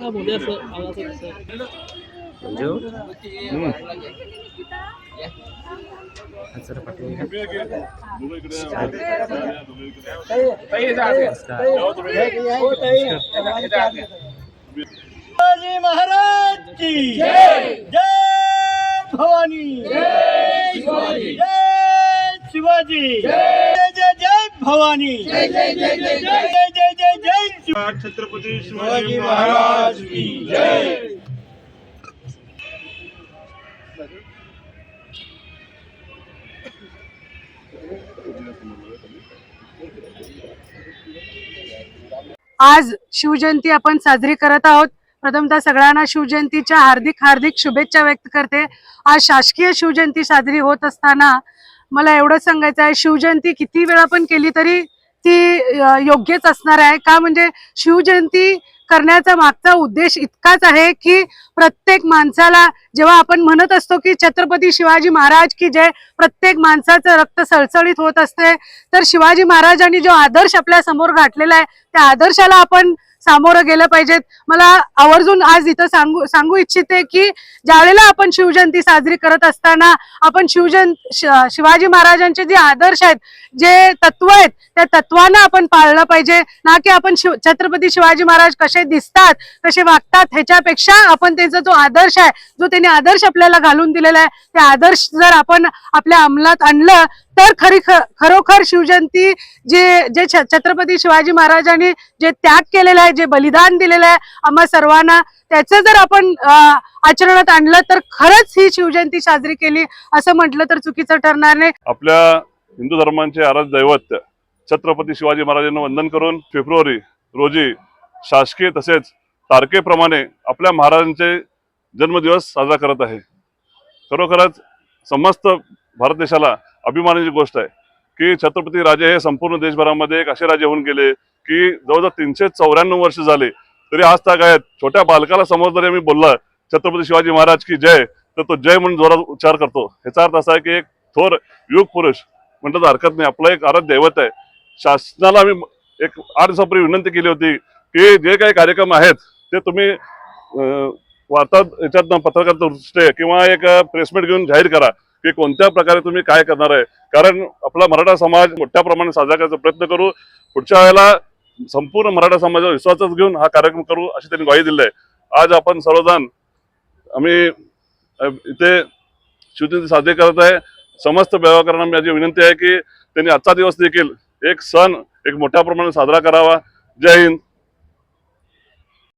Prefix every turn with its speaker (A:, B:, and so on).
A: मंजू
B: शिवाजी महाराज की जय जय भवानी जय शिवाजी जय शिवाजी जय जय जय भवानी जय जय जय जय जय जय जय जय छत्रपती शिवाजी महाराज की जय।
C: आज शिवजयंती आपण साजरी करत आहोत। प्रथमतः सगळ्यांना शिवजयंतीच्या हार्दिक हार्दिक शुभेच्छा व्यक्त करते। आज शासकीय शिवजयंती साजरी होत असताना मला एवढं सांगायचं आहे, शिवजयंती किती वेळा पण केली तरी ती योग्यच असणार आहे। का म्हणजे शिवजयंती करण्याचा मागचा उद्देश इतकाच आहे की प्रत्येक माणसाला जेव्हा आपण म्हणत असतो की छत्रपती शिवाजी महाराज की जय, प्रत्येक माणसाचं रक्त सळसळीत होत असते। तर शिवाजी महाराजांनी जो आदर्श आपल्या समोर गाठलेला आहे त्या आदर्शाला आपण सामोरं गेलं पाहिजेत। मला आवर्जून आज इथं सांगू इच्छिते की ज्यावेळेला आपण शिवजयंती साजरी करत असताना आपण शिवाजी महाराजांचे जे आदर्श आहेत, जे तत्व आहेत, त्या तत्वांना आपण पाळलं पाहिजे, ना की आपण छत्रपती शिवाजी महाराज कसे दिसतात कसे वागतात ह्याच्यापेक्षा आपण त्यांचा जो आदर्श आहे, जो त्यांनी आदर्श आपल्याला घालून दिलेला आहे, ते आदर्श जर आपण आपल्या अंमलात आणलं तर खरोखर शिवजयंती जे छत्रपती शिवाजी महाराजांनी जे त्याग केलेला आहे, जे बलिदान दिलेलं आहे आम्हा सर्वांना, त्याचं जर आपण आचरणात आणलं तर खरंच ही शिवजयंती साजरी केली असं म्हटलं तर चुकीचं ठरणार नाही।
D: आपल्या हिंदू धर्माचे आराध्य दैवत छत्रपती शिवाजी महाराजांना वंदन करून फेब्रुवारी रोजी शासकीय तसेच तारखेप्रमाणे आपल्या महाराजांचे जन्मदिवस साजरा करत आहे। खरोखरच समस्त भारत देशाला अभिमानाची गोष्ट आहे की छत्रपती राजे हे संपूर्ण देशभरामध्ये एक असे राजे होऊन गेले की जवळजवळ 394 वर्ष झाले तरी आज तागायत छोट्या बालकाला समोर जरी आम्ही बोलला छत्रपती शिवाजी महाराज की जय तर तो जय म्हणून जोरात उच्चार करतो। ह्याचा अर्थ असा आहे की एक थोर युग पुरुष म्हणतात हरकत नाही, आपलं एक आराध्य दैवत आहे। शासनाला आम्ही एक 8 दिवसापूर्वी विनंती केली होती की जे काही कार्यक्रम आहेत ते तुम्ही वार्ता याच्यात पत्रकार दृष्टी किंवा एक प्रेसमेट घेऊन जाहीर करा की कोणत्या प्रकारे तुम्ही काय करणार आहे, कारण आपला मराठा समाज मोठ्या प्रमाणात साजरा करण्याचा प्रयत्न करू। पुढच्या वेळेला संपूर्ण मराठा समाजावर विश्वासच घेऊन हा कार्यक्रम करू अशी त्यांनी ग्वाही दिली आहे। आज आपण सर्वजण आम्ही इथे शिवजयंती साजरी करत आहे। समस्त व्यवहारांना माझी विनंती आहे की त्यांनी आजचा दिवस देखील एक सण एक मोठ्या प्रमाणात साजरा करावा। जय हिंद,